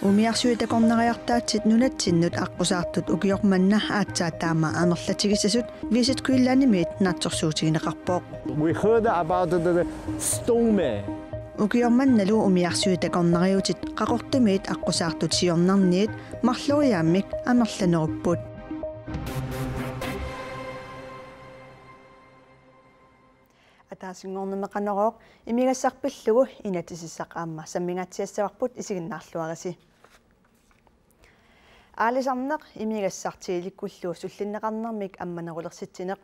Umiarsuitakornariartaatsit nunatsinut аққусаартут укиорманна аатсаатаама анерлатигиссасут висит куиллаанимиит наатсорсуутигинеқарпоо. We heard about the stone man. Укиорманналу умиарсуитакорнариутит қақортумиит аққусаартут сиорнарниит марлориааммик амерланеруппут. Атаасингорнемеқанероо имигассарпиллугу инатисиссақаама саммингатсиассаварпут исигиннаарлуараси. Аалисарнеқ имигассартииликкуллуу суллиннеқарнермик амманерулерситсинеқ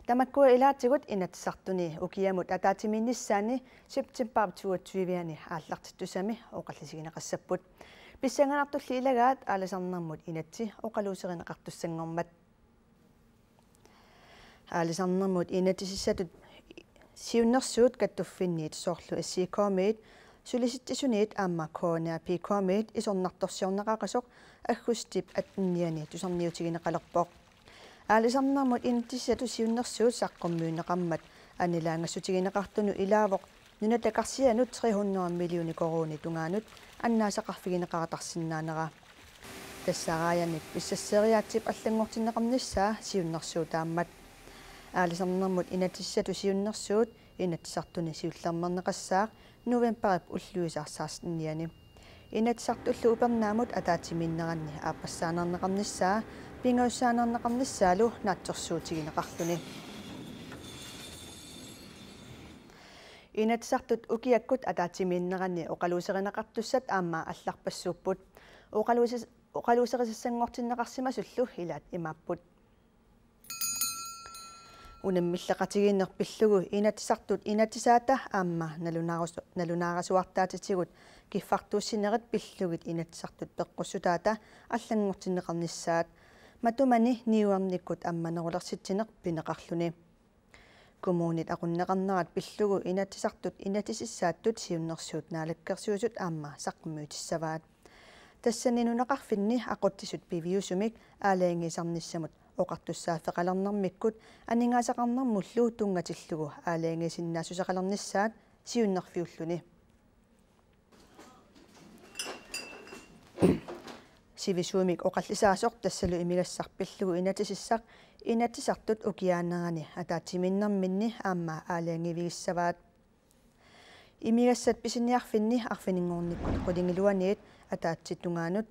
тамаккуа илаатигут инатсартуни укиамут атаатиминниссаани септембер 22-виани ааллартиттусами оқаллисигинеқассаппут писсанганартулли илагаат аалисарнермут инатси оқалуусеринеқартуссангормат аалисарнермут инатисиссатут сиуннерсуут каттуффинниит соорлу ассиикоомиит сулиситтисуниит аама коонаа пикоомиит исорнарторсиорнеқақасоқ аггустип атниани тусарниутигинеқалерпоқ аалисарнермут интиссату сиуннерсуут саққуммиунеқармат анилаангассутигинеқартуну илаавоқ нунатакарсианут 300 миллиони корони тунгаанут аннаасақарфигинеқаратарсинаанера тассараяник писсассериаатсип аллангортиннеқарниссаа сиуннерсуутааммат аалисарнермут инатиссату сиуннерсуут инатсартуни сиуллермернеқассаақ новемберип уллуисаарсаарсниани инатсартуллу упернаамут атаатиминнеранни ааппассаанернеқарниссаа пингауссаанернеқарниссаалу наатсорсуутигинеқарлуни инатсартут укиаккут атаатиминнеранни оқалуусеринеқартуссат аама алларпассууппут оқалуусерисассангортиннеқарсимасуллу илаат имааппут унаммиллеқатигииннерпиллугу инатсартут инатсаата аама налунаарасуартаатитигут киффартууссинерат пиллугит инатсартут пеққуссутаата аллангортиннеқарниссаат матумани ниуарниккут амманерулерситсинеқ пинеқарлуни коммунит aqunneqarnerat пиллугу инатсартут инатисиссааттут сиуннерсуут наалаккерсуусут аама саққуммуутиссаваат тассанинунеқарфинни ақуттисут пивиусумик аалаангисарниссамут оқартуссааффеқалернэрмиккут анингаасақарнэрмуллуу тунгатиллугу аалаангисиннаасусақалерниссаат сиуннерфиуллуни сивисуумик оқаллисаасоқ тассалу имигассарпиллугу инатисиссақ инатисартут укиаанерани атаатиминнэрминни аама аалаангивигиссаваат имигассат писиниарфинни арфинингорниккут қулингилуаниит атаатситтунгаанут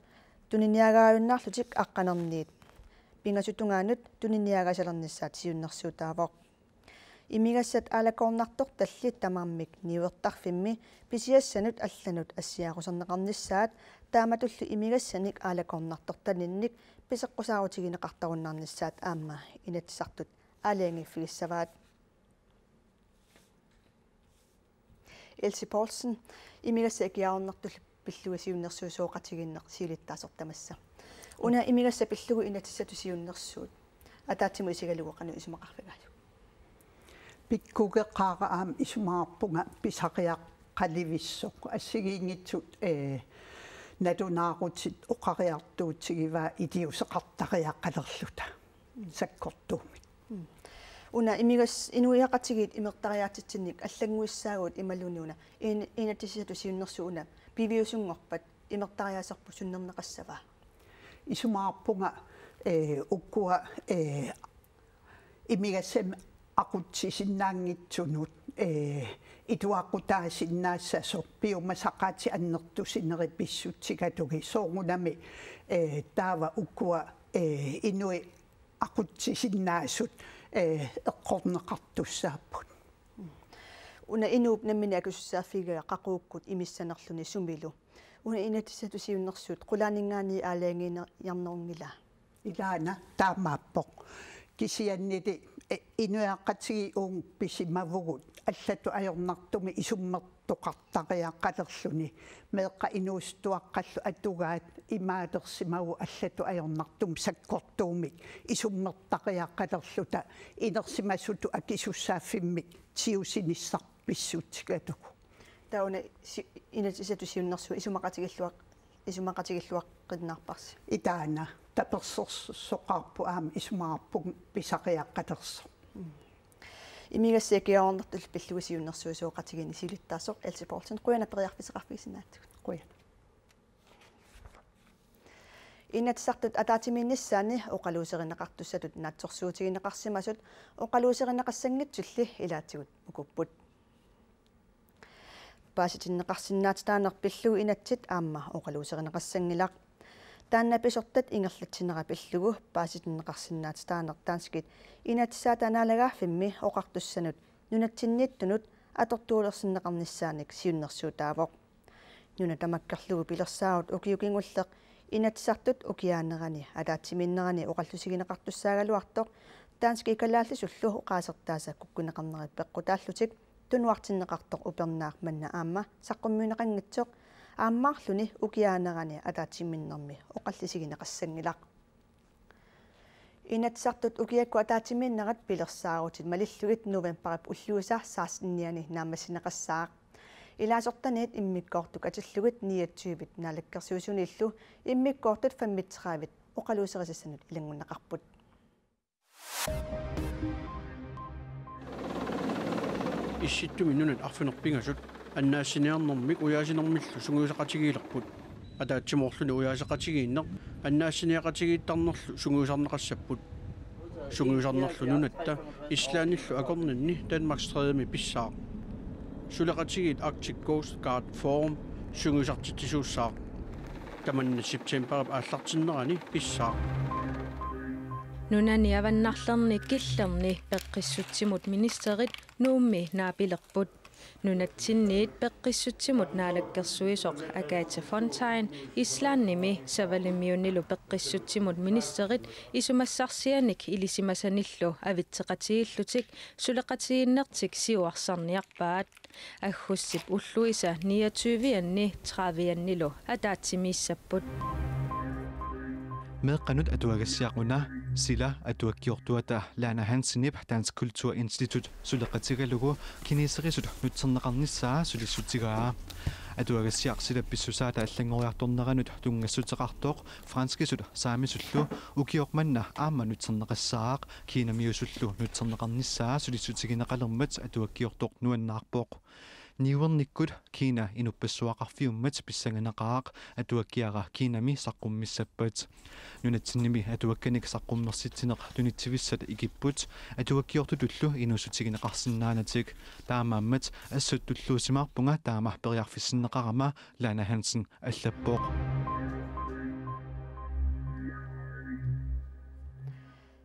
туниниагааюннаарлутик аққанерниит пингасутунгаанут туниниагасалерниссаат сиуннерсуутаавоқ имигассат аалакорнартор таллит тамармик ниуертарфимми писиассанут алланут ассиақусернеқарниссаат тааматуллу имигассаник аалакорнартортанинник писеққусаарутигинеқартаруннарниссаат аама инатсартут аалаангиффигиссаваат Elsie Poulsen имигасса киаарнартуллу пиллуга сиуннерсуусооқатигиннеқ сиулиттаасортамасса уна имигасса пиллугу инатиссату сиуннерсуут атаатиму исигалугоқану исумақарфигаалу пиккугеққаараам исумаарпунга писақиақ қаливиссоқ ассигиингитсут натунаарутит оқариартуутсигиваа идиусеқартариаққалерлута саккортуумик уна имигас инуиақатигит имертариаатитсинник аллангуиссаагуут ималунуна инатиссату сиуннерсууна пивиусунгорпат имертариаасарпу суннернеқассаваа исумаарпунга уккуа имигассам aqutsisиннаангитсунут итуақутаасиннаассасо пиумасақаати аннертусинери писсутсигатуги соорнунами таава уккуа инуи aqutsisиннаасут эққорнеқартуссааппут уна инууп наммини акуссаафига қақууккут имиссанерлуни сумилу уна инатиссату сиуннерсуут қулаанингаани аалаангиярнерунгила илаана таамааппоқ кисианнити инуяаққатиги уун писимавугут аллату ajornartumi исуммертоқартариаққалерлуни меэққа инуустуаққаллу атугаат имаалерсимагу аллату ajornartum саккортуумик исуммертақиаққалерлута инерсимассуту акисуссааффиммик тиусиниссарписсуутсигатуку тауна инатисату сиуннерсу исумақатигиллуаққиннаарпарси итаана таперсерсоқарпу аама исумаарпуг писақиаққатерсо имигассиакиаорнертул пиллугисиуннэрсуисооқатигини силиттаасоқ Else Poulsen quina periarfisеқарфисинааттук Quia. инатсартут атаатимииннссаани оқалуусеринеқартуссатут наатсорсуутигинеқарсимасут оқалуусеринеқассангитсулли илаатигут укуппут пааситиннеқарсинаатаанер пиллугу инатсит аама оқалуусеринеқассангилақ таанна писортат ингерлатсинера пиллугу пааситиннеқарсинаатаанер таанскит инатсаатааналагааффимми оқартуссанут нунатсинниттунут атортуулерсиннеқарниссааник сиуннэрсуутаавоқ нуна тамаккарлугу пилерсаагут укиукингуллеқ инатсартут укиаанерани алаатсиминнерани оқаллусигинеқартуссаагалуартоқ таански икалааллисуллу оқаасертааса куккунеқарнери пеққутааллутик тунуартиннеқартоқ упернаақ манна аама саққуммунеқангитсоқ ааммаарлуни укиаанерани алаатсиминнерми оқаллисигинеқассангилақ инатсартут укиакку атаатиминнерат пилерсаагутит малиллугит новембарип уллуусаа саасинниани наамассинеқассаақ илаасортаниит иммиккоортук атиллугит 29-бит наалаккерсуусуниллу иммиккоортут 35-бит оқалуусерисассанут илангуннеқарпут исситтуми нунат арфинерпингасут аннаассиниарнэрмик уяасинэрмиллу сунгуусақатигиилерпут атаатсимоорлуни уяасақатигииннер аннаассиниақатигииттарнерлу сунгуусарнеқассаппут сунгуусарнерлу нунатта ислааниллу акорнинни Danmarks тредеми писсаа сулеқатигиит Arctic Coast Guard Forum сунгуусартитсууссаа таманна септемберип ааллартиннерани писсаа нунани аваннарлерни киллерни пеққиссутсимут министерит нуумми наапилерпут нунатсинниит пеққиссутсимут наалаккерсуисоқ Agatha Fontaine ислаанними савалимиунилу пеққиссутсимут министерит исумассарсианик илисимасаниллу авитсеқатигиллутик сулеқатигиннертик сиуарсарниарпаат аггуссип уллуиса 29-анни 30-аннилу атаатсимииссаппут meeqanut atuagassiaquna sila atuakkiortuata Lana Hansenip Dansk Kulturinstitut suleqatigalugu kineserisut nutserneqarnissaa sulisutigaa atuagassiaqsilappissusaata allangoriartorneranut tungassutеqartoq franskisut saamisullu ukiormanna aamma nutserneqassaaq kiinamiusullu nutserneqarnissaa sulisutigineqalermat atuakkiortoq nuannaarpoq niuernikkut Kiina inuppassuaqarfiummat pissanganeqaaq atuakkiara Kiinami saqqumissappat nunatsinnimi atuakkanik saqqummersitsineq tunitsivissat ikipput atuakkiortutullu inusutigineqarsinnaanatik taamaammat assuttulluusimaarpunga taamah periarfissinneqarama Lana Hansen allappoq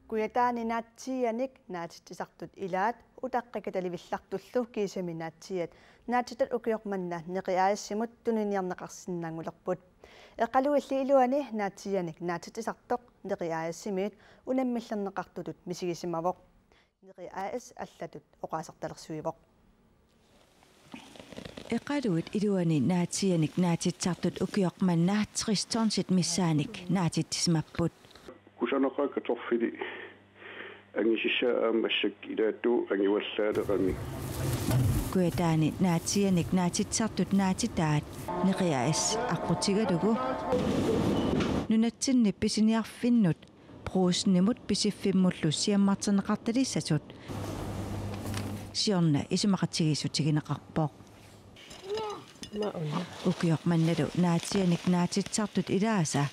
куятаани наатсианик наатитсартут илаат утаққикаталивиллартуллу кисаминааtsiat наатитат укиорманна неқиаассимут туниниарнеқарсинаангулерпут эқалуилли илуани наатсианик наатитсартоқ неқиаассимиит унаммиллернеқартутут мисигисимавоқ неқиаас аллатут оқаасарталерсуивоқ эқалуит илуани наатсианик наатитсартут укиорманна тристонсит миссааник наатитсимаппут кусанеқака торфили ангисиссаа аммассак илаатту ангиваллаалеқами куятаани наатсианик наатитсартут наатитаат неқиаас аққутигалугу нунатсинни писиниарфиннут проуснимут писиффиммуллу сиаммартенеқарталиссатут сиорна исимақатсигиссутигинеқарпоқ укиорманналу наатсианик наатитсартут илааса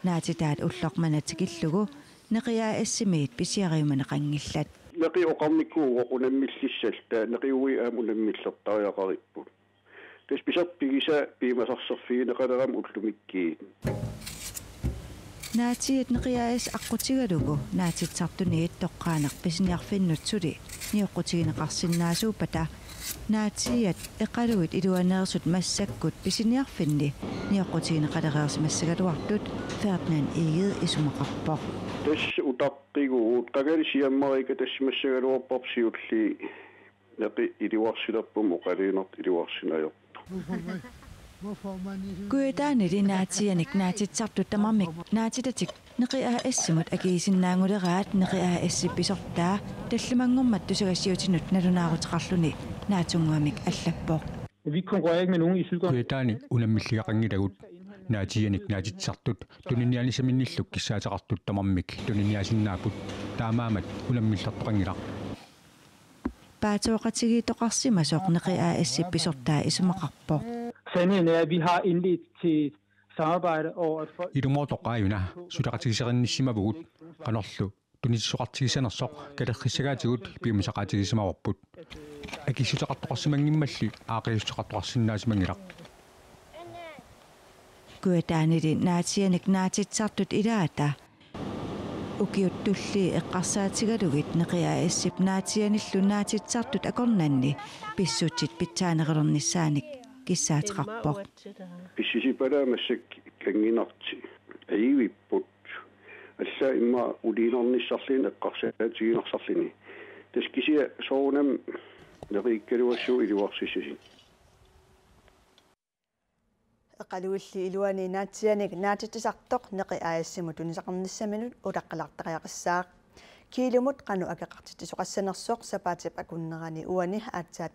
наатитаат уллорманатикиллугу неқиаассимиит писиариуманеқангиллат неқи оқарниккууго унаммиллиссалта неқиуи аам унаммиллертариақариппут тас писарпигиса пимасарсерфигинеқалерам уллумиккиит наатиит неқиаас аққутигалугу наатитсартуниит тоққаанеқ писиниарфиннутсули ниоққутигинеқарсинаасуупата наатиат эқалуит илуанерсут массаккут писиниарфинни ниоққутигинеқалериарсимассагалуартут Ferdinand Egede исумақарпоқ тас утаққигуут қагалисиаммарика тассимассагалуарпарсиулли неқи илуарсилерпум оқалиинерт илуарсинаёрту куятаани наатианик наатитсартут тамармик наатитатик неқиаа ассимут агиисиннаангулераат неқиаа ассипписортаа таллумангормат тусагассиутинут налунаарутеқарлуни наатунгуамик аллаппоқ Vi konkurrerer ikke med nogen i Sydgrønland. Kuyataani unammillaaqangilagut naatianik naatitsartut tuniniaanisaminnilluk kissaateqartut tamarmik tuniniasinnaaput taamaamat unamillertoqangilaq paatuoqatigitoqarsimasoq neqiaassi pisortaa isumaqarpoq. Vi har indledt til samarbejde over for Ilumortoqaajuna sulaqatigiserinnissamavugut qanorlu tunissuqartigisanersoq kalerrissagaatigut piumisaqaatigisamawarput akissutaqartoqarsimangimmalli aaqiussuqartoqarsinnaasimanngilaq kuataanili naatianik naatitsartut ilaata ukiuttulli eqqarsaatigalugit neqiaassip naatianillu naatitsartut akornanni pissutit pitsaanerilernissaanik kissaateqarpoq pissisipalaamassak kanginarti aivipput assa imma uliinernissarlin eqqarsaatiginersarlini taskisia soonam neriikkaluassuu iluarsissisin qaluulli iluani naatsianik naatittisartoq neqiaassimut tunisaqarnissaminut ulaqqalartariaqissaaq kiilumut qanu akeqartittisoqassanersoq sapaatip akunnerani uani aatsaat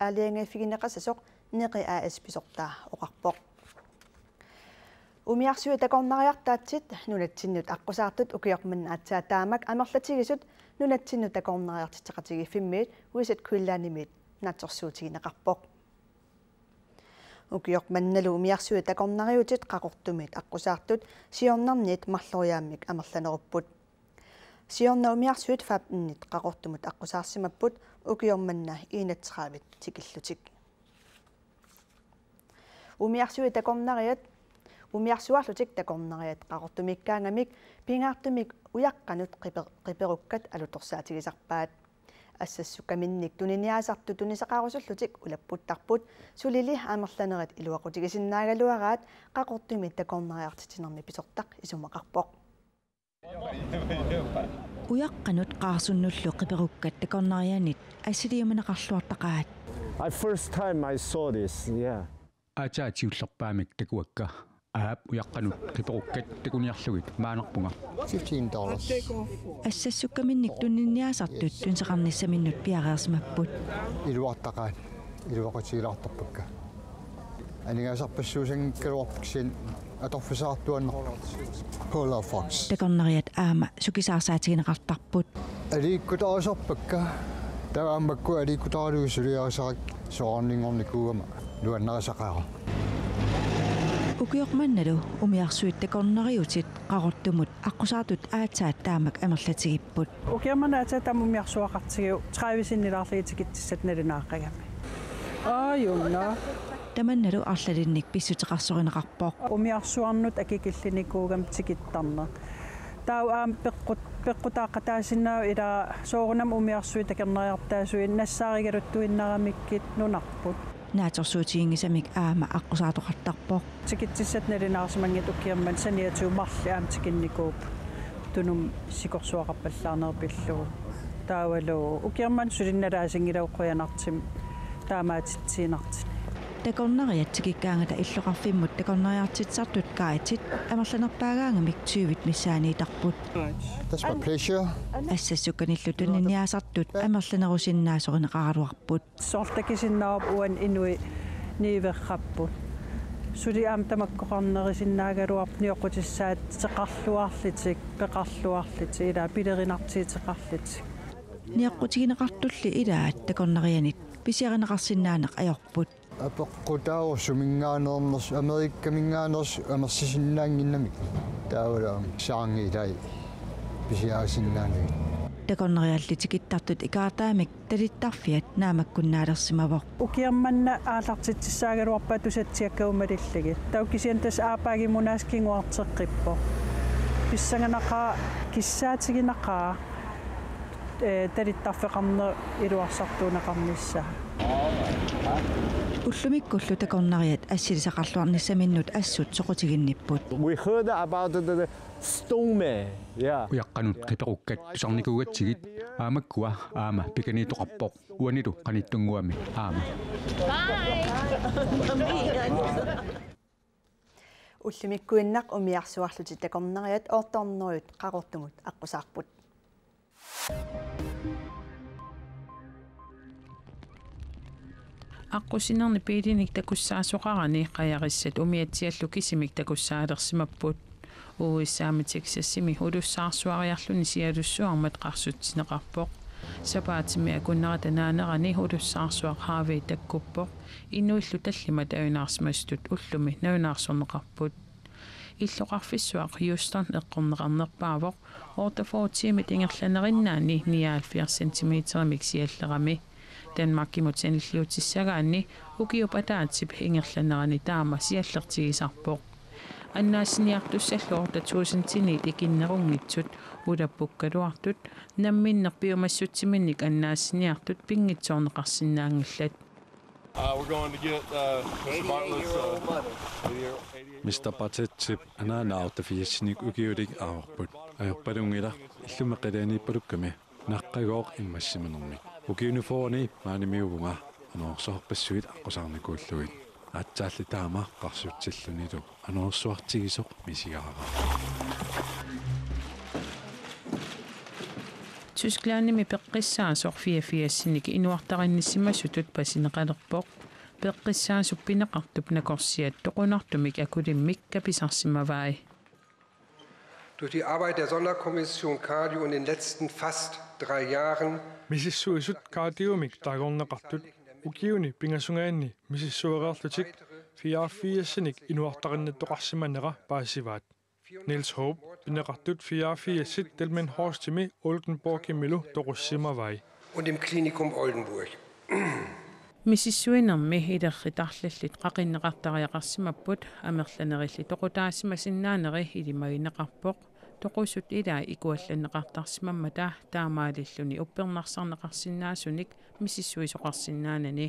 aaliangafigineqasasoq neqiaas pisortaa oqarpoq umiarsuit takornariartaatsit nunatsinnut aqqusartut ukiormanna aatsaataamak amerlatigisut nunatsinnut takornariartitteqatigifimmiit uisat kuillaanimit naatsorsuutigineqarpoq ukiormannalu umiarsuit takornariutit qaqortumit aqqusartut siornarnit marloriaammik amerlanerupput siorna umiarsuit faapnit qaqortumut aqqusаарsimapput ukiormanna iinatsraavit tikillutik umiarsuit takornariat umiarsuarlutik takornariat qaqortumikkaangamik pingaartumik uyaqqanut qiperukkat alutorsaatigisarpaat ассассукаминник тунiniaasарту тунисақарусуллутик улаппуттарпут сулили аамерланерит илуақутигисиннаагалуараат қақортуми такорнариартитинерми писортақ исумақарпоқ уяққанут қаарсуннуллу қиперуккат такорнарианит ассилиуманеқарлуартақаат I first time I saw this, yeah. аатаатиуллерпаамик такуакка аап уяққанут қиперуккат такуниарлугит маанерпунга $15 ассассуккаминник тунниаасартут тунсеқарниссаминнут пиареерсимаппут илуартақаат илуақутигилаарторпакка анигасарпассуусан калуарпиксин аторфисаартуаннер Polar Fox такорнариат аама сукисаарсаатигинеқартарпут аликкутаасарпакка тааммакку аликкутаалугисулиарисарак соорнингорникуугама нуаннерисақаара ukiormannalu umiarsuit takornariutit qaqortumut aqqusartut aatsaat taamak amerlatigipпут ukiormannaata tamumiarsuaqartigiu 30-sinnilaarligitikitsat nalunaaqqagami aayunna tamannalu arlalinnik pissuteqarsorinaqarpoq umiarsuarnut akikillinikuugam tikittarner tau aam peqqutaaqataasinnaa ila soorunam umiarsuit takernariartaasuin nassaarigaluttuinnaramikkit nunarput naatorsuutiingisamik aama aqqusaatortarpoq tikitsissat nalinaarsimangit ukiamman saniatuumarli aam tikinnikuup tunum sikorsuaqarpallaarnerpillugu taavalu ukiamman sulinnalaasingilaoqquyanartim taamaatitsiinartin takornariat tikikkaangata illoqarfimmut takornariartitsartut kaatit amerlanerpaagaangamik 20 missaaniitarput That's my pleasure ассассукканиллу тунниаасартут амерланерусиннаасоринеқаруарпут соортакисиннаап уан инуи ниверраппут сули аам тамаккоқарнерисиннаагалуарп ниоқутиссаат теқарлуарлитик пеқарлуарлити ила пилеринартиитеқарлитик ниаққутигинеқартулли илаат такорнарианит писиаринеқарсиннаанеқ аёрпут апеққутааварсумингаанернерс америккамингаанерс амерсисиннаангиннамик таавалаам саангилай писиарисиннаанагит такорнариаллитикиттартут икаартаамик талиттарфиат наамаккуннаалерсимавоқ укиарманна аалартитсissaaгалуарпа тусатсиаккаумалиллаги таукисиантас аапаагимунааскингуартеққиппо писсаганақаа киссаатигинақаа талиттарфеқарнер илуарсартуунеқарнisса уллумиккуллу такорнариат ассилисақарлуарниссаминнут ассут соқутигинниппут We heard about the stoneman, yeah. уяққанут қиперуккат тусарникуугатсигит аамаккуа аама пиканиитоқарпоқ уанилу қаниттунгуами аама уллумиккуиннақ умиарсуарлути такорнариат оорторнеруйут қақортумут аққусаарпут аққусинерни пилиник такуссаасоқарани қаярissat умиатсиаллу кисимик такуссаалерсимаппут уиссааматиксассими улуссаарсуариарлуни сиалуссуармат қарсутсинеқарпоқ сапаатими акуннаратанаанерани улуссаарсуақ хаави таккуппоқ инуиллу таллима таунаарсмастут уллуми наунаарсорнеқарпут иллоқарфиссуақ Houston эққорнеқарнерпаавоқ ортафоотиимит ингерланериннаани 79 сантиметеримик сиаллерами Danmarkimut sanilliutissagaanni ukiupataatip ingerlanerani taama siallertigisarpoq аннаассиниартуссаллуор татуусантинит икиннерунngitsut улаппуккалуартут намминнерпиумассутсиминник аннаассиниартут пингитсоорнеқарсинаангиллат We're going to get Mr. Bartlett's Mr. Bartlett anaanaarta fiassinik ukiulik aarput ajorpalungila illumaqalaaniippalukkami naqqagooq immassimanermik ukiunifooni maanimiuvunga anorsorpassuit aqqusarnikuulluit aatsaалли таама qarsutsallunilu anorsuartigisoq misigaara Tysklandimi peqqissaasoq 84-sinik inuartarinnissimassutut pasineqalerpoq peqqissaassuppineqartup nakorsiat toqunartumik akulimmik kapisarsimavai Durch die Arbeit der Sonderkommission Cardio in den letzten fast 3 Jahren Misissuisut Cardiomik tagorneqartut ukiuni pingasungaanni misissuereerlutik 84-sinik inuartarinnattoqarsimanera paasivaat Niels Hope ineqartut 84-sit Delmen Horstimi Oldenborgimilu toqussimavai und im Klinikum Oldenburg Misissuinermi ilerritarlallit qaqinneqartariaqarsimapput amerlanerilli toqutaassimasinnaaneri ilimagineqarpoq toqusut ilaa ikuallanneqartarsimammata taamaalilluni uppernarsarneqarsinnaasunik misissuisoqarsinnaanani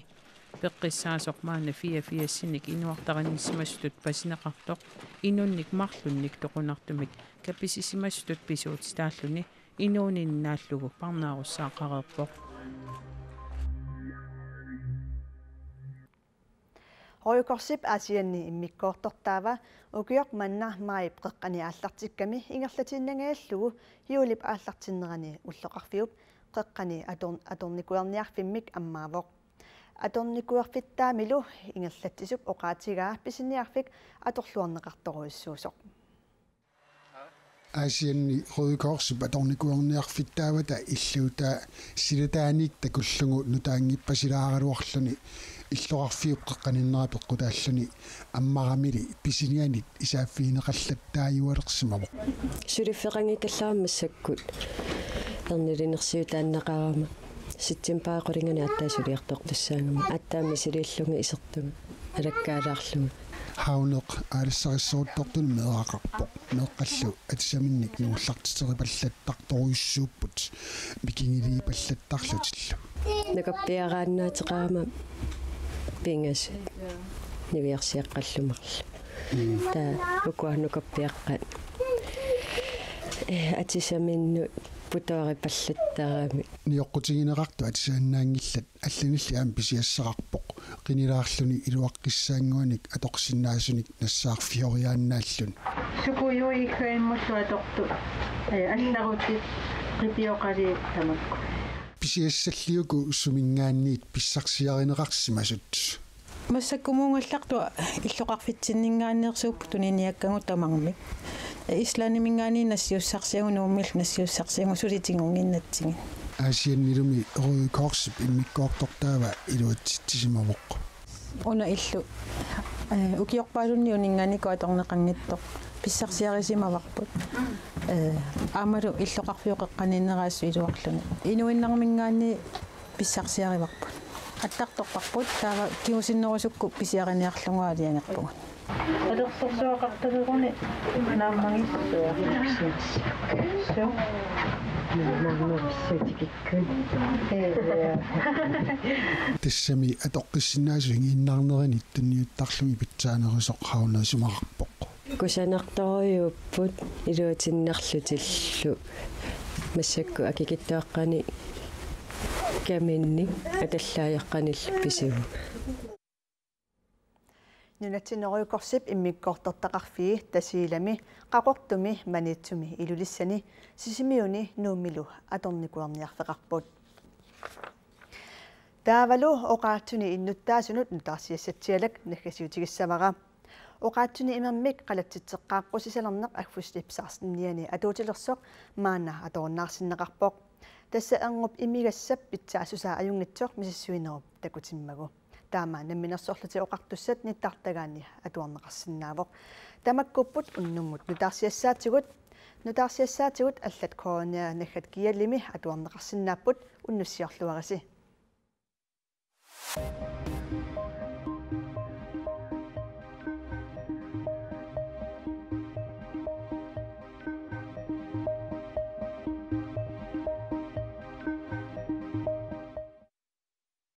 peqqissaasoq maana 84-sinik inuartarannissimassutut pasineqartoq inunnik marlunnik toqunartumik kapisisimassutut pisuutitaalluni inuuninnaаллугу парнаарусsaaqareerpoq Hoikorsip asianni immikkoortortaava ukiok manna mai preqqani aallartikkami ingerlatinnangaаллугу hiulip aallartinnerani ulloqarfiup qeqqani atornikuerniarfimmik ammaavoq atornikuerfittaamilu ingerlattisup oqaatigaa pisiniarfik atorluorneqartoruissuusoq Asianni Rødekorsip atornikuerniarfittaavata illuuta silutaanik takullugu nutaangippasilaaraluarluni иллоqarfiup qeqqaninnerap eqqutaalluni ammaramili pisinianit isaaffiineqallattaayualersimavoq сулиффеqangikalлаамассаккут ернилинерсиутааннеqarama ситсимпаақулингани аттаасулиартоq тассаагама аттаами силииллунга исертуга алаккаалаарлуга хауneq aalissarissoottортуни meeqaqarpoq meeqqallu атисаминник нууллартитерипаллаттарторуйуссууппут микингилиипаллаттарлутилла накаппиарааннаатеqarama пингас нивиарсиаққаллумарла таа укуаннукаппиаққат атисаминну путуарипаллаттарами ниоққутигинеқарту атисааннаангиллат алланилли аам писиассақарпоқ qinilaarluni iluaqqissaanguanik atoqsinnaasunik nassаарфиориааннааллун сукуйуикаиммуллу аторtu алларутит qipioqali tamakku писиассаллиуку сумингаанниит писсарсиаринеқарсимасут массаккумуунгалларту иллоқарфитсиннингааннерсууп туниниаккагу тамармик исланимингаани нассиуссарсиагу нууммил нассиуссарсиагу сулитингунгиннатсигин Asianilumi Rødekorsip immikkoortortaava iluatsitsisimavuq una illu ukiorpaalunni uningaaniku atorneqanngittoq pissarsiarisimavarput aamalu illoqarfiuqeqqaninneraasu iluarluni inuinnarmingaanni pissarsiarivarput аттарторпарпут таава киусиннерусукку писиарниарлугуалианерпугут алерсорсуақартагуни нааммагиссуа тассами атоққиссинаасуинги иннаарнерини тунниуттарлуми питсаанерусоқ хаунерисумақарпоқ кусанарторюуппут илуатиннарлутиллу массакку акикиттуаққани каминни аталлааяққанилл писугу нунатсинеруйукорсип иммиккортортақарфии тасиилами қақортуми манитсуми илулиссани сисимиуни нууммилу аторникуарниарфеқарпут таавалу оқаатсуни иннуттаасунут нутарсиассатсиалак наггасиутигиссавара оқаатсуни имермик қалатситсеққааққусисалернеқ агфуслипсаарсинниани атуутилерсоқ маана аторнаарсиннеқарпоқ Tässä angup imigassap pitsaasusaa ajungnitsoq misissuinerup takutimmagu. Taama namminersorluti oqartussat nittartagaani atuarneqarsinnaavoq. Tamakkupput unnummut nutaarsiassaatigut аллат коронаа наггат киаллими атуарнеқарсиннааппут уннуссиорлуарси